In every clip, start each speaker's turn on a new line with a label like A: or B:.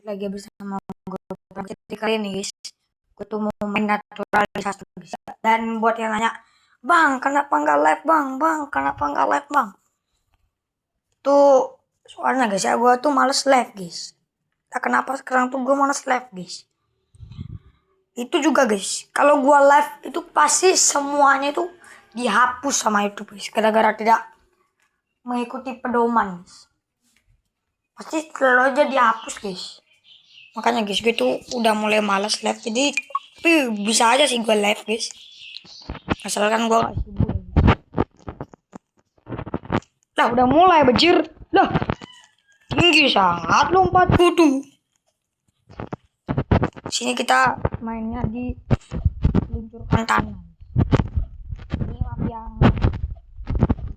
A: lagi bersama gue. Jadi kali ini guys, gue tuh mau main naturalisasi guys. Dan buat yang nanya, bang kenapa nggak live bang, kenapa nggak live bang? Tuh soalnya guys ya, gue tuh males live guys. Nah, kenapa sekarang tuh gue males live guys? Itu juga guys, kalau gue live itu pasti semuanya itu dihapus sama YouTube guys, gara-gara tidak mengikuti pedoman guys. Pasti selalu aja dihapus guys. Makanya guys, gue tuh udah mulai malas live. Jadi tapi bisa aja sih gue live guys, asalkan gue gak sibuk. Lah udah mulai bejir. Lah tinggi sangat lompat kudu. Sini kita mainnya di luncurkan tanah. Ini map yang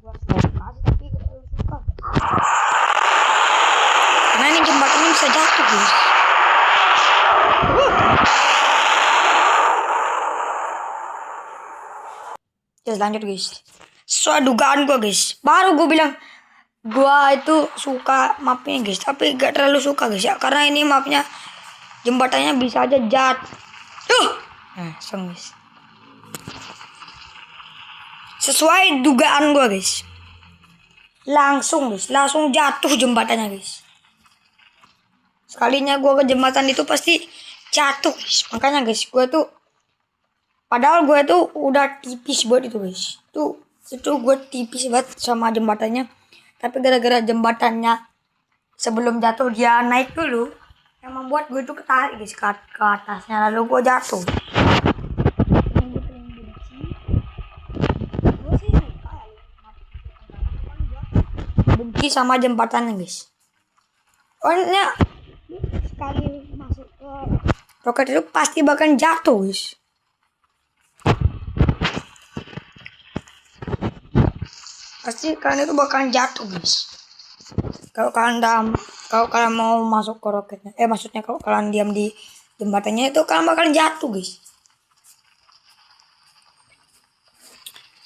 A: gue suka tapi gak terlalu suka. Karena ini jembatannya bisa jatuh guys. Terus lanjut guys. Sesuai dugaan gue guys. Baru gue bilang gue itu suka mapnya guys, tapi gak terlalu suka guys ya, karena ini mapnya jembatannya bisa aja jatuh. Nah, guys. Sesuai dugaan gue guys. Langsung jatuh jembatannya guys. Sekalinya gue ke jembatan itu pasti jatuh guys. Makanya guys, gue tuh padahal gue tuh udah tipis buat itu guys. Itu gue tipis banget sama jembatannya. Tapi gara-gara jembatannya sebelum jatuh dia naik dulu, yang membuat gue tuh ketarik guys ke atasnya, lalu gue jatuh. Benci sama jembatannya guys. Soalnya sekali masuk ke roket itu pasti bakal jatuh guys. Pasti kalian itu bakalan jatuh guys. Kalau kalian mau masuk ke roketnya, maksudnya kalau kalian diam di jembatannya itu kalian bakalan jatuh guys.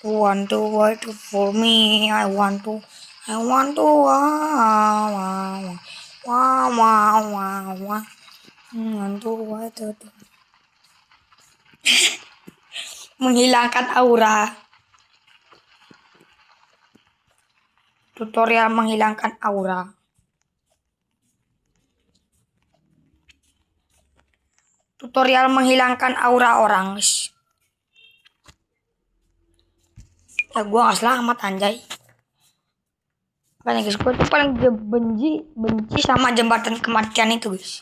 A: Want to wait for me, I want to menghilangkan aura. Tutorial menghilangkan aura. Tutorial menghilangkan aura orang guys. Ya gue gak selamat anjay. Makanya guys, gue tuh paling benci sama jembatan kematian itu guys.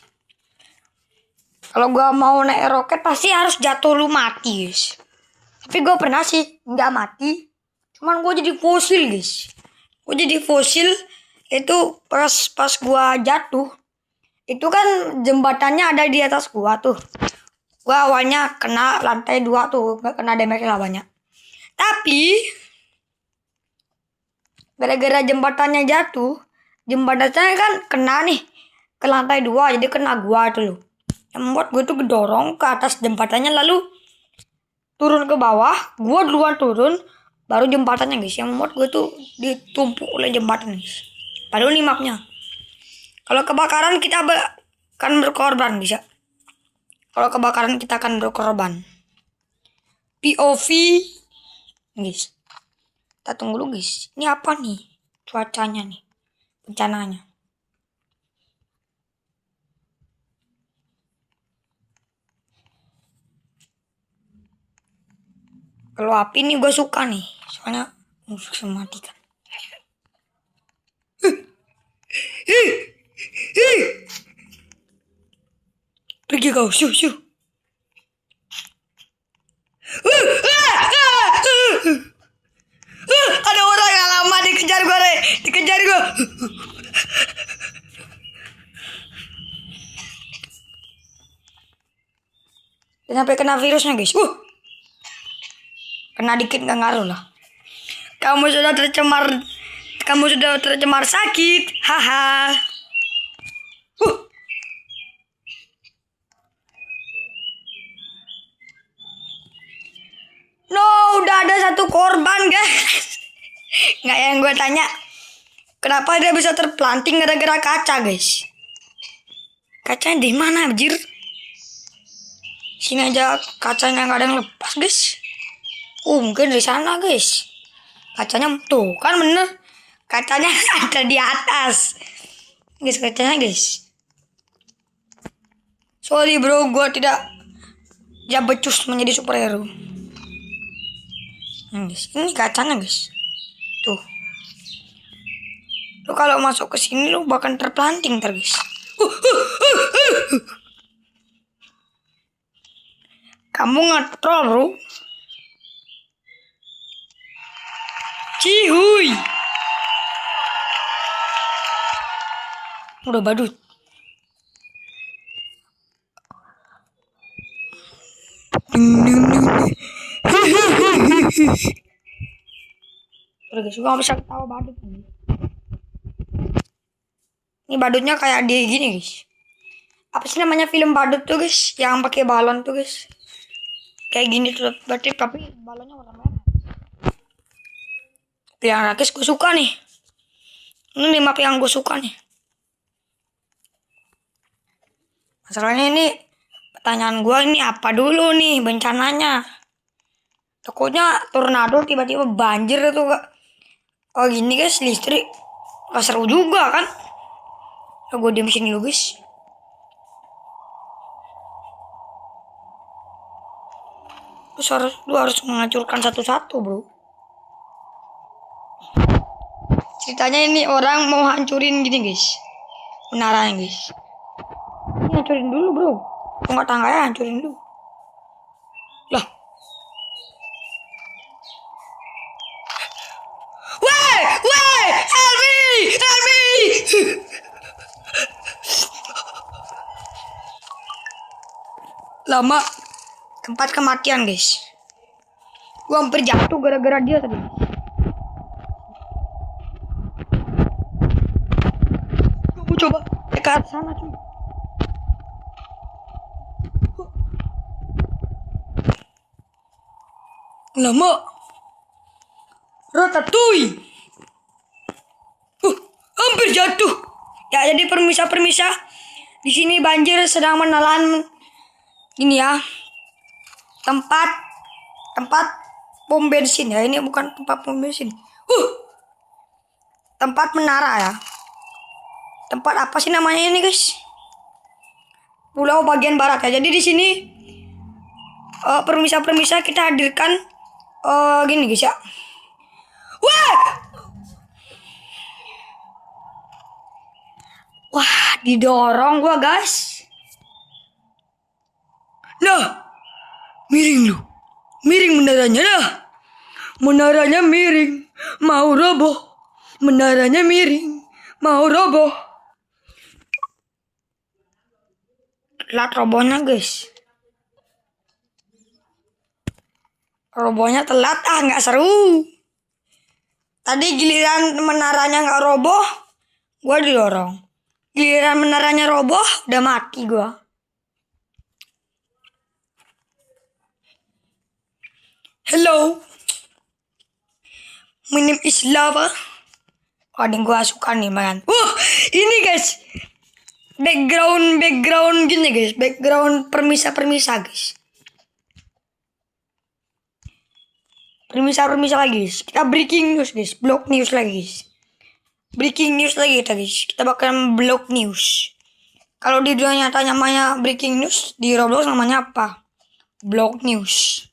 A: Kalau gue mau naik roket pasti harus jatuh lu mati guys. Tapi gue pernah sih nggak mati, cuman gue jadi fosil guys. Gue jadi fosil itu pas gua jatuh. Itu kan jembatannya ada di atas gua tuh. Gua awalnya kena lantai 2 tuh, gak kena damage lah banyak. Tapi gara-gara jembatannya jatuh, jembatannya kan kena nih ke lantai 2, jadi kena gua tuh loh. Yang membuat gue tuh gedorong ke atas jembatannya, lalu turun ke bawah. Gua duluan turun, baru jembatannya guys, yang membuat gue tuh ditumpuk oleh jembatan guys. Padahal ini mapnya. Kalau kebakaran kita akan berkorban guys ya. Kalau kebakaran kita akan berkorban. POV guys. Kita tunggu dulu guys. Ini apa nih cuacanya nih, bencananya. Kalau api nih gue suka nih, soalnya musuh sematikan. Pergi kau, syuh. Ada orang yang lama dikejar gue. Sampai kena virusnya guys. Kena dikit nggak ngaruh lah. Kamu sudah tercemar sakit. Haha. No, udah ada satu korban guys. Nggak, yang gue tanya, kenapa dia bisa terpelanting gara-gara kaca guys? Kacanya di mana, anjir? Sini aja kacanya nggak ada yang lepas, guys. Mungkin di sana, guys. Kacanya tuh kan bener. Kacanya ada di atas. Guys, kacanya, guys. Sorry bro, gua tidak becus menjadi superhero. Guys, ini kacanya, guys. Tuh. Lu kalau masuk ke sini lu bakal terpelanting ntar, guys. Kamu ngetrol, bro. Cihuy. Udah badut. Udah guys, gua gak bisa ketawa badut nih. Ini badutnya kayak di gini, guys. Apa sih namanya film badut tuh, guys? Yang pakai balon tuh, guys. Kayak gini tuh, berarti tapi balonnya warna merah. Yang rakis gue suka nih. Ini map yang gue suka nih. Masalahnya ini pertanyaan gue ini apa dulu nih bencananya? Takutnya tornado tiba-tiba banjir itu gak. Oh gini guys, listrik. Gak seru juga kan? Gue diem sini dulu guys. Lu harus menghancurkan satu-satu bro. Ceritanya ini orang mau hancurin gini guys, menaranya guys. Ini hancurin dulu bro, tunggu tangganya hancurin dulu. Lah, weh, help me. Lama, tempat kematian guys. Gua hampir jatuh gara-gara dia tadi. Coba ke arah sana cuy. Lama. Ratatouille. Hampir jatuh. Ya jadi permisa. Di sini banjir sedang menelan ini ya. Tempat pom bensin ya. Ini bukan tempat pom bensin. Tempat menara ya. Tempat apa sih namanya ini guys? Pulau bagian barat ya. Jadi di sini permisa kita hadirkan gini guys ya. Wah, didorong gua guys. Nah, miring lu. Miring menaranya nah. Menaranya miring, mau roboh. Menaranya miring, mau roboh. Telat robohnya guys. Robohnya telat nggak seru. Tadi giliran menaranya nggak roboh, gua didorong. Giliran menaranya roboh, udah mati gua. Hello. My name is Lava. Ada yang gua suka nih man. Ini guys. Background gini guys. Background permisa guys. Permisa lagi guys. Kita breaking news guys. Block news lagi guys. Breaking news lagi kita guys. Kita bakal block news. Kalau di dunia nyata namanya breaking news, di Roblox namanya apa? Block news.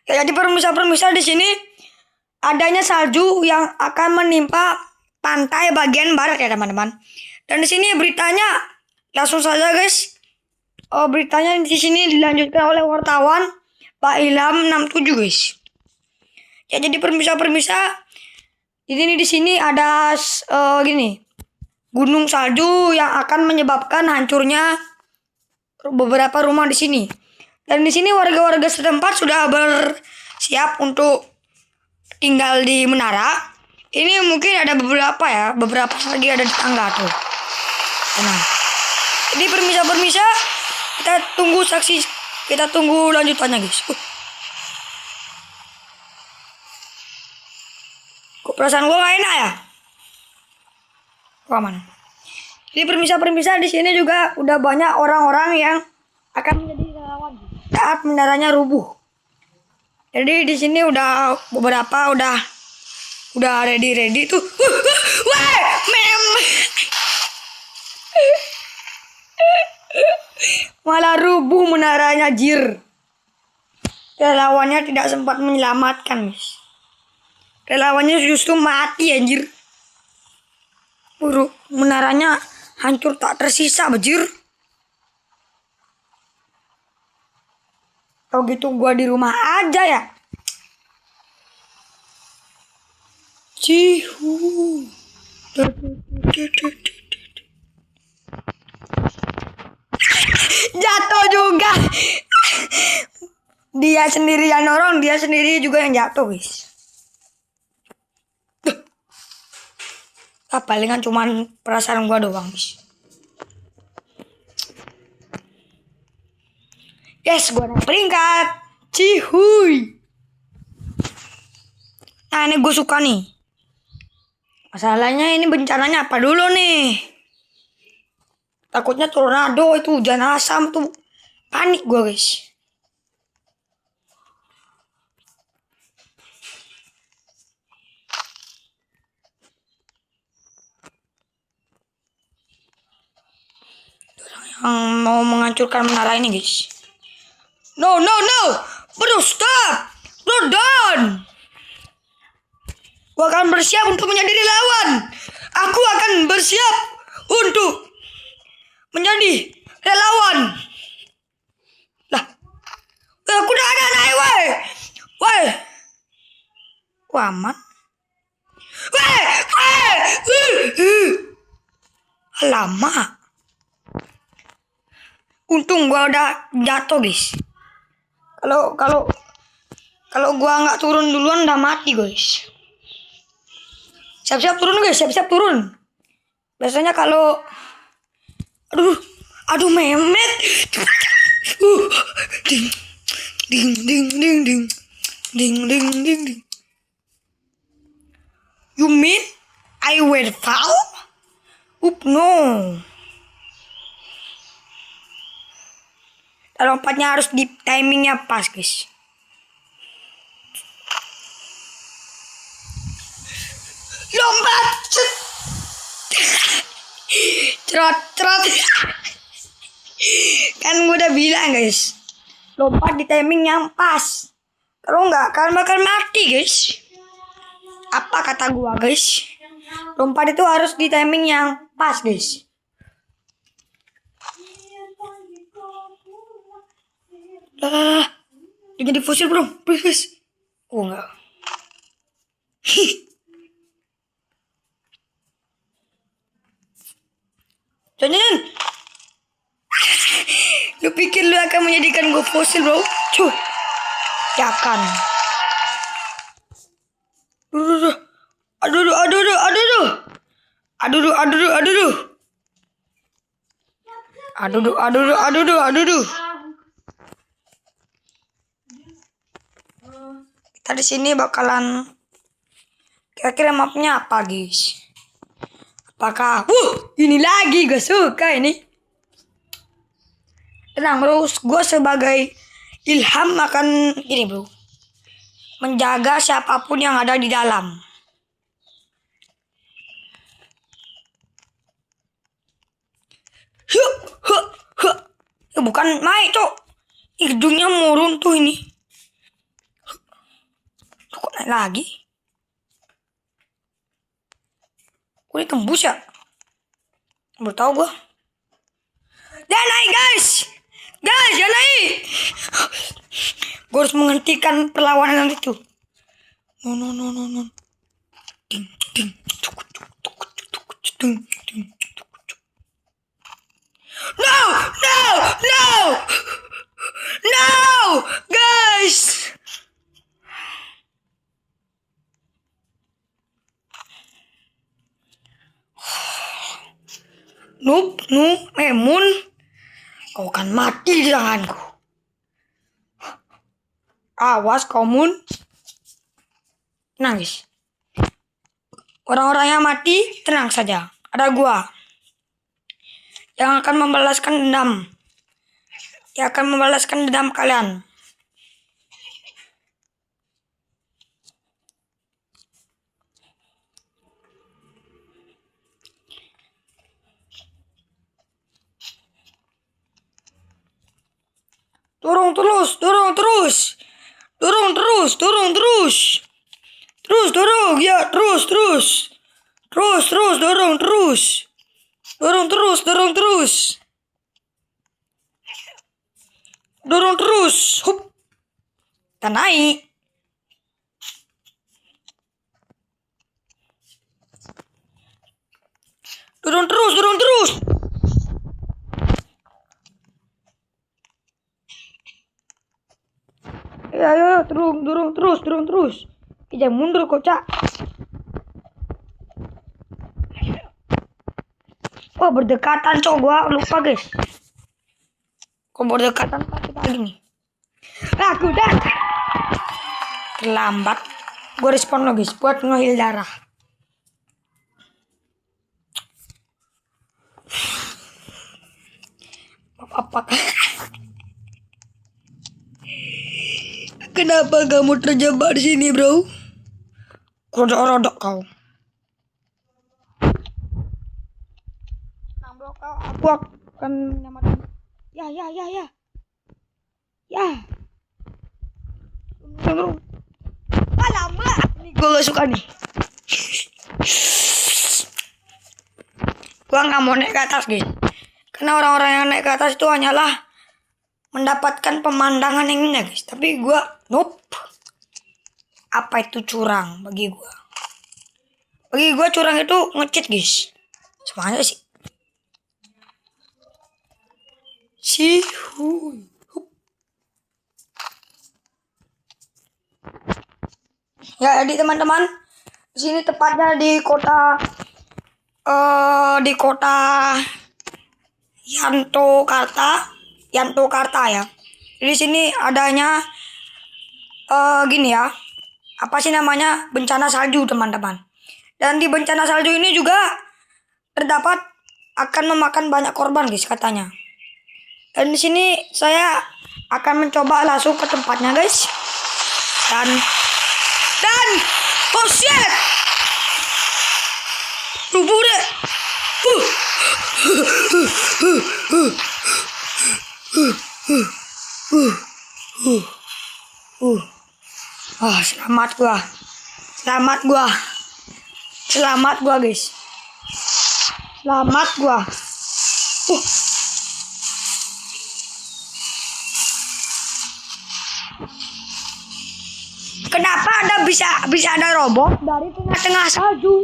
A: Ya, jadi permisa di sini adanya salju yang akan menimpa pantai bagian barat ya teman-teman. Dan di sini beritanya langsung saja guys. Beritanya di sini dilanjutkan oleh wartawan Pak Ilham 67 guys. Ya jadi permisa ini di sini ada gini gunung salju yang akan menyebabkan hancurnya beberapa rumah di sini. Dan di sini warga-warga setempat sudah bersiap untuk tinggal di menara. Ini mungkin ada beberapa lagi ada di tangga tuh. Nah, jadi permisa kita tunggu lanjutannya guys. Kok perasaan gue gak enak ya? aman. Jadi permisah di sini juga udah banyak orang-orang yang akan menjadi relawan saat mendaranya rubuh. Jadi di sini udah beberapa udah ready tuh. Wah, malah rubuh menaranya, jir. Relawannya tidak sempat menyelamatkan, guys. Relawannya justru mati, anjir. Menaranya hancur tak tersisa, bajir. Kalau gitu gua di rumah aja ya. Cihu. Jatuh juga. Dia sendiri yang dorong, dia sendiri juga yang jatuh, guys. Palingan cuman perasaan gua doang, guys. Yes, gua naik peringkat. Cihuy. Nah, ini gue suka nih. Masalahnya ini bencananya apa dulu nih? Takutnya tornado itu, hujan asam tuh. Panik gue, guys. Yang mau menghancurkan menara ini, guys. No. Bro, stop. Bro, don't. Gua akan bersiap untuk menjadi relawan. Aku akan bersiap untuk menjadi relawan. Lah. Aku udah ada naik, woi. Wah, aman. Lama. Untung gua udah jatuh, guys. Kalau gua nggak turun duluan udah mati, guys. Siap-siap turun, guys. Siap-siap turun. Biasanya kalau aduh memet. Ding. You mean I will fall? No. Lompatnya harus di timingnya pas, guys. Lompat. Cerot. Kan gue udah bilang, guys. Lompat di timing yang pas. Kalau enggak kan bakal mati, guys. Apa kata gua, guys? Lompat itu harus di timing yang pas, guys. Lah. Dia jadi fosil, bro. Please. Oh, enggak. Jangan. Lu pikir lu akan menjadikan gue fosil, bro? Cuy. Jangan. Aduh. Kita di sini bakalan kira-kira mapnya apa, guys? Apakah ini lagi gue suka ini. Tenang, bro, gue sebagai ilham akan ini, bro, menjaga siapapun yang ada di dalam. Bukan naik, cok. Hidungnya mau runtuh ini. Kok naik lagi? Kok ini tembus ya? Baru tahu gue. Jangan naik, guys. Jangan naik. Gue harus menghentikan perlawanan itu. No. Ding. No, guys. Mun, kau akan mati di tanganku. Awas kau, Mun. Tenang, guys. Orang-orang yang mati, tenang saja. ada gua yang akan membalaskan dendam. Yang akan membalaskan dendam kalian. Dorong terus. Dorong, ya, terus. Dorong terus. Dorong terus. Hup. Kita naik. Dorong terus. Ya, dorong terus. Jangan mundur kocak. Wah, berdekatan cok, gua lupa guys. Kok berdekatan kita lagi nih. Aku udah terlambat. Gua respon lo guys buat ngehil darah. Apa? Kenapa kamu terjebak di sini, bro? Rodok kau. Aku akan menyelamatkan. Ya. Lama. Ini gue gak suka nih. Gue gak mau naik ke atas guys. Karena orang-orang yang naik ke atas itu hanyalah mendapatkan pemandangan yang indah guys. Tapi gue nope. Apa itu curang bagi gue? Bagi gue curang itu nge-cheat guys. Semuanya sih. Ya, jadi teman-teman, di sini tepatnya di kota Yantokarta ya. Di sini adanya gini ya. Apa sih namanya? Bencana salju, teman-teman. Dan di bencana salju ini juga terdapat akan memakan banyak korban guys katanya. Dan di sini saya akan mencoba langsung ke tempatnya guys. Dan oh shit. Rubuh deh. Selamat gua guys. Kenapa ada bisa ada robot dari tengah-tengah salju?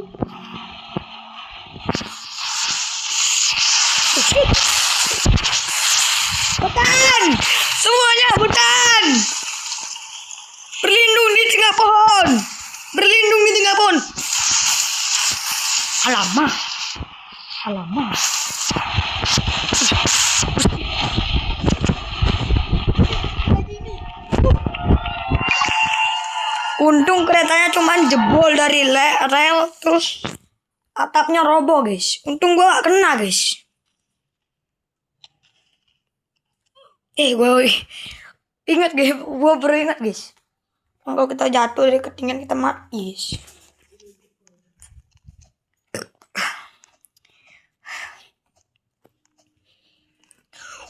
A: Bukan! Semuanya bukan! Berlindung di tengah pohon! Alamak! Untung keretanya cuma jebol dari rel, terus atapnya roboh guys. Untung gua gak kena guys. Gue ingat guys, gue baru ingat guys. Kalau kita jatuh dari ketinggian kita mati guys.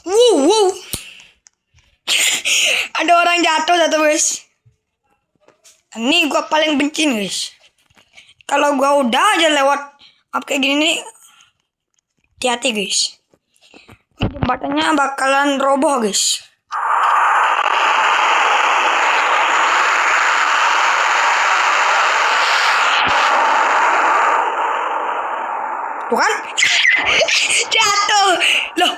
A: Wow. Ada orang jatuh guys. Ini gue paling benci guys. Kalau gue udah aja lewat kayak gini nih, hati-hati guys. Jembatannya bakalan roboh guys. Tuh kan? Jatuh. Loh.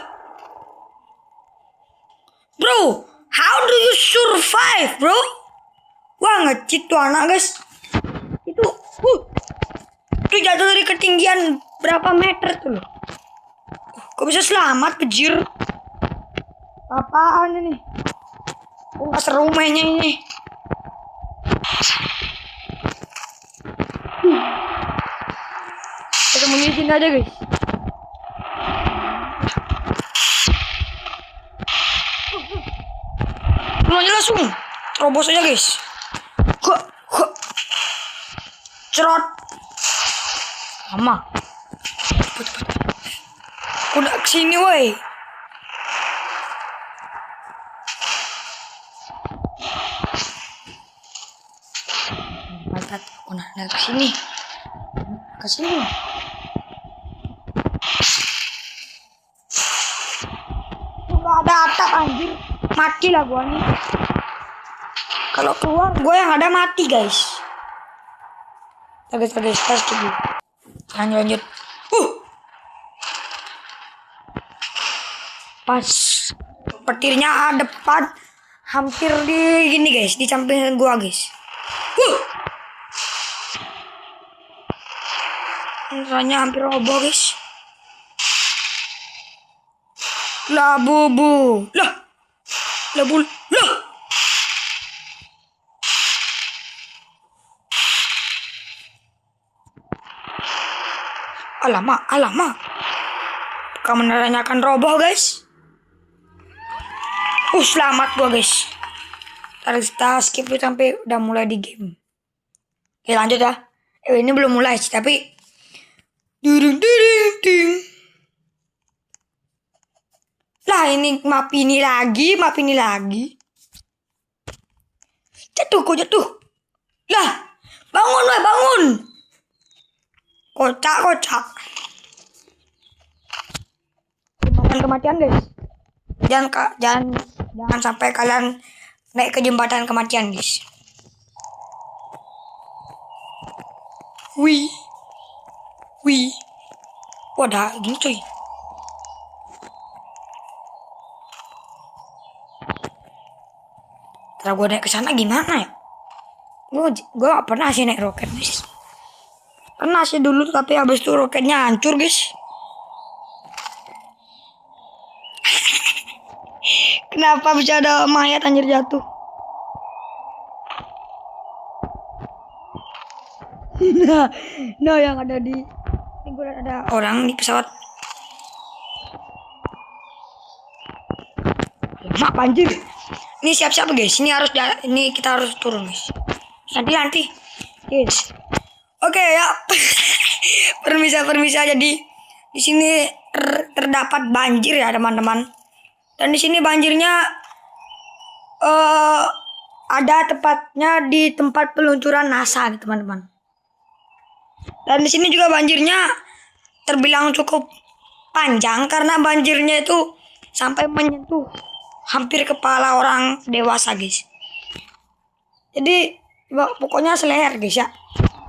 A: Bro, how do you survive, bro? Wah, nge-cheat tuh anak guys. Itu jatuh dari ketinggian berapa meter tuh loh. Kok bisa selamat, pejir? Apaan ini? Gak seru mainnya ini. sembunyi di sini aja guys. Mulanya langsung terobos aja guys. Cerot. Lama. Udah kesini woi. Mantap. Udah kesini. Kesini. Udah ada atap anjir. Mati lah gua nih. Kalau keluar gua yang ada mati guys. Guys, tas dulu. Lanjut. Pas petirnya depan hampir di gini guys, di samping gua guys. Rasanya hampir roboh guys. Lah bubu. Lah bul. Lah. Alamak. Kamu benerannya akan roboh guys. Selamat gua guys. Kita skip dulu sampai udah mulai di game. Oke lanjut ya. Ini belum mulai sih tapi ding. Lah ini map ini lagi. Jatuh. Lah bangun. Kocak. Jembatan kematian guys. Jangan sampai kalian naik ke jembatan kematian guys. Wih. Wadah gini cuy. Kalau gue naik ke sana gimana ya? Gue gak pernah sih naik roket guys. Pernah sih dulu tapi habis itu roketnya hancur guys. Kenapa bisa ada mayat anjir jatuh? Nah yang ada di ini gue ada orang di pesawat. Mak banjir. Ini siap-siap guys. Ini kita harus turun guys. Nanti. Yes. Oke ya. Permisa. Jadi di sini terdapat banjir ya teman-teman. Dan di sini banjirnya ada tepatnya di tempat peluncuran NASA teman-teman. Dan di sini juga banjirnya terbilang cukup panjang karena banjirnya itu sampai menyentuh hampir kepala orang dewasa guys. Jadi pokoknya seleher guys ya.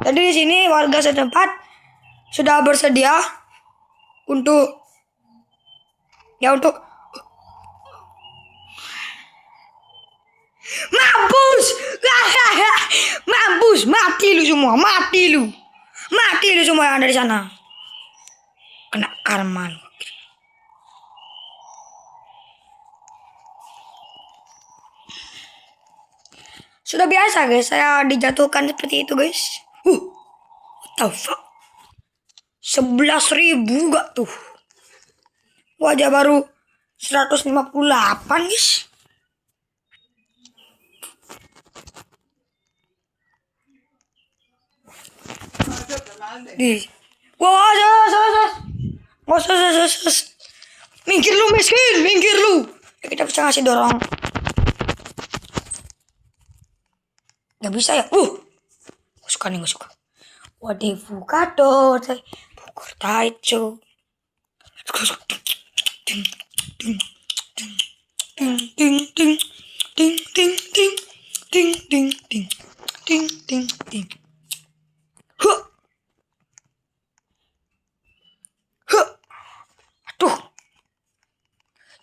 A: Jadi di sini warga setempat sudah bersedia untuk mampus, mati lu semua yang ada di sana. Kena karma lu. Sudah biasa guys, saya dijatuhkan seperti itu guys. What the fuck? 11.000 gak tuh? Wajah baru 158 guys. Minggir lu miskin, minggir lu. Kita bisa ngasih dorong. Gak bisa ya? Gak suka. Waduh, Fukado, Pukur Taicho. Ting. Aduh.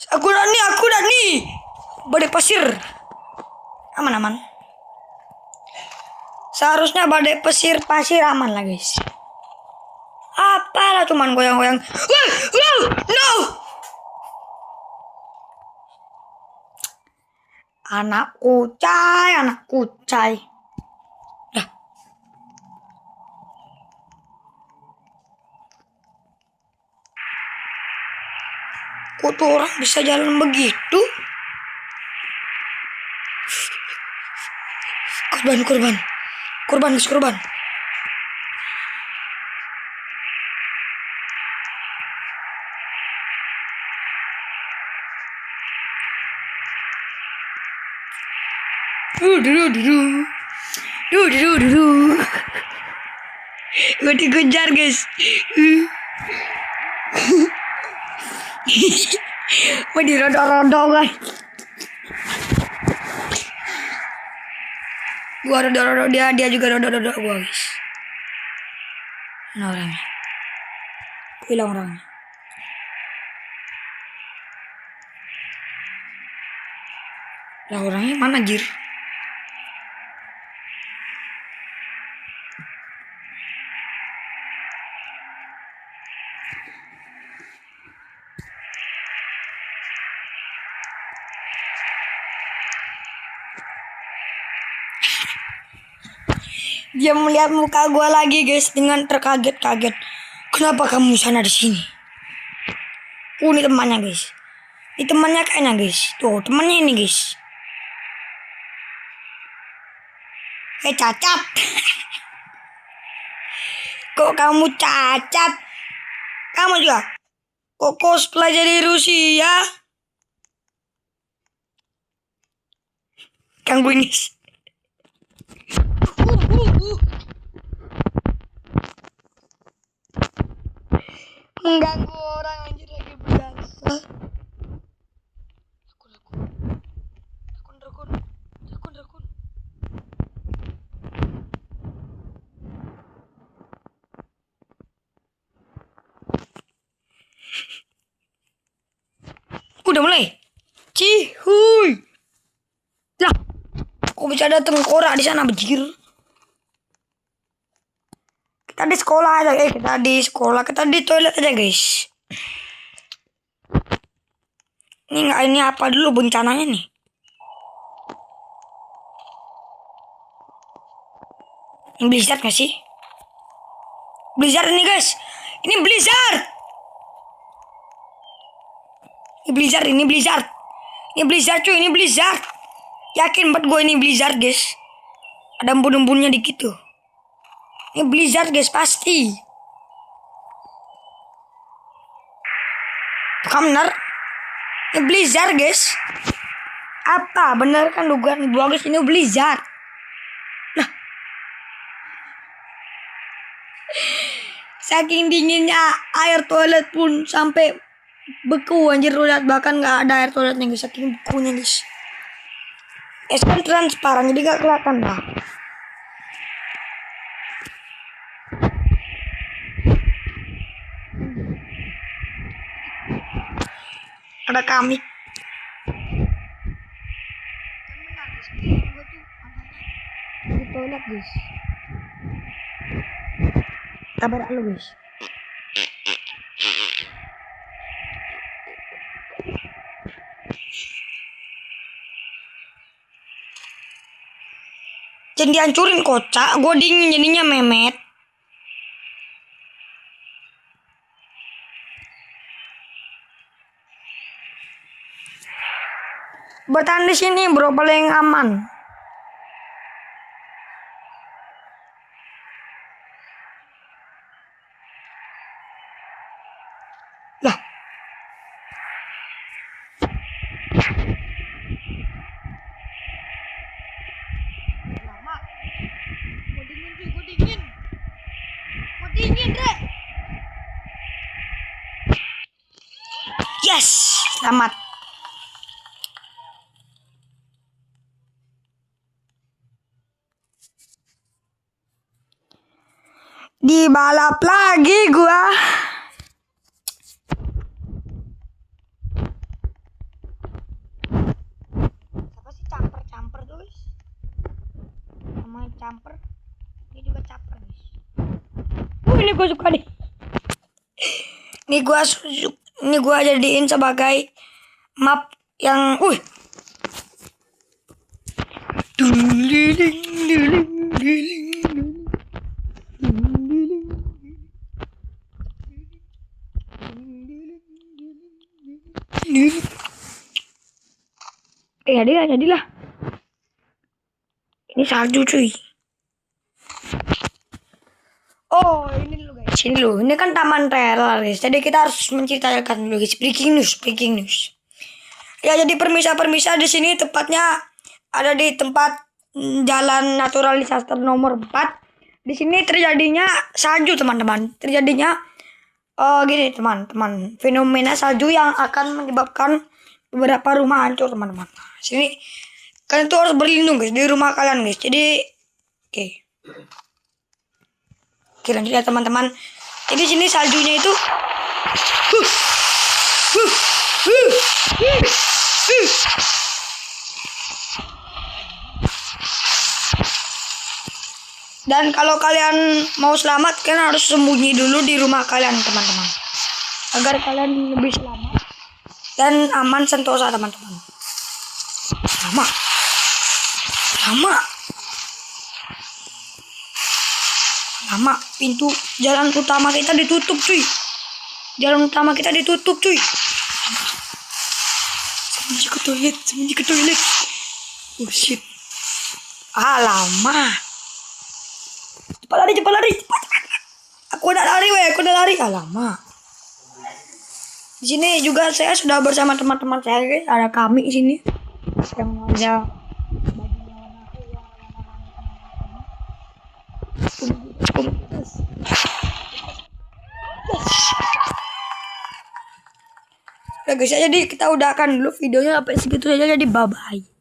A: Aku dah nih. Badai pasir. Aman. Seharusnya badai pasir aman lah guys. Apalah cuman goyang-goyang. No. Anak kucai. Dah. Kok tuh orang bisa jalan begitu? Korban guys, korban. Gue dikejar guys. Gue dirodok-rodok guys. Gua rodok-rodok dia juga rodok-rodok gua guys. Mana orangnya? Hilang orangnya. Lah orangnya mana jir? Dia melihat muka gue lagi guys dengan terkaget-kaget. Kenapa kamu sana di sini? Ini temannya guys. Ini temannya kayaknya guys. Tuh temannya ini guys. Cacat. Kok kamu cacat? Kamu juga? Kok cosplay jadi Rusia? Gangguin guys. Mengganggu orang anjir lagi berdansa. Rakun. Udah mulai. Cihuy. Lah, kok bisa ada tengkorak di sana bejir? Kita di sekolah aja guys, kita di toilet aja guys. Ini apa dulu bencananya nih? Ini blizzard gak sih? Blizzard ini guys. Ini blizzard. Ini blizzard cuy, ini blizzard. Yakin banget gue ini blizzard guys. Ada embun-embunnya dikit tuh. Ini blizzard guys pasti. Kamu benar? Ini blizzard guys. Apa? Bener kan dugaan gua guys, ini blizzard. Nah. Saking dinginnya air toilet pun sampai beku anjir, lihat bahkan nggak ada air toiletnya guys, saking bekunya guys. Es kan transparan jadi nggak kelihatan lah. Ada kami. Di toilet guys. Kabar lu guys. Jangan dihancurin kocak, gue dingin jadinya memet. Bertahan di sini bro, paling aman. Lah. Lama. Gue dingin, Re. Yes, selamat. Dibalap lagi gua. Siapa sih camper tuh guys? Namanya camper. Ini juga caper guys. Ini gua suka nih. Ini gua jadiin sebagai map yang Jadilah. Ini salju cuy. Oh ini dulu guys. Ini dulu. Ini kan taman trailer guys. Jadi kita harus menceritakan dulu guys. Breaking news. Ya jadi permisa di sini tepatnya ada di tempat jalan naturalisasi nomor 4. Di sini terjadinya salju teman-teman. Terjadinya gini teman-teman. Fenomena salju yang akan menyebabkan beberapa rumah hancur teman-teman. Sini kalian tuh harus berlindung guys di rumah kalian guys. Jadi oke lanjut ya teman-teman. Jadi sini saljunya itu dan kalau kalian mau selamat kalian harus sembunyi dulu di rumah kalian teman-teman, agar kalian lebih selamat dan aman sentosa teman-teman. Lama pintu jalan utama kita ditutup cuy. Sembunyi ke toilet. Oh shit. Lama. Cepat lari. Aku udah lari. Lama. Di sini juga saya sudah bersama teman-teman saya guys. Ada kami di sini yang ada ya guys, jadi kita udahakan dulu videonya sampai segitu aja. Jadi bye bye.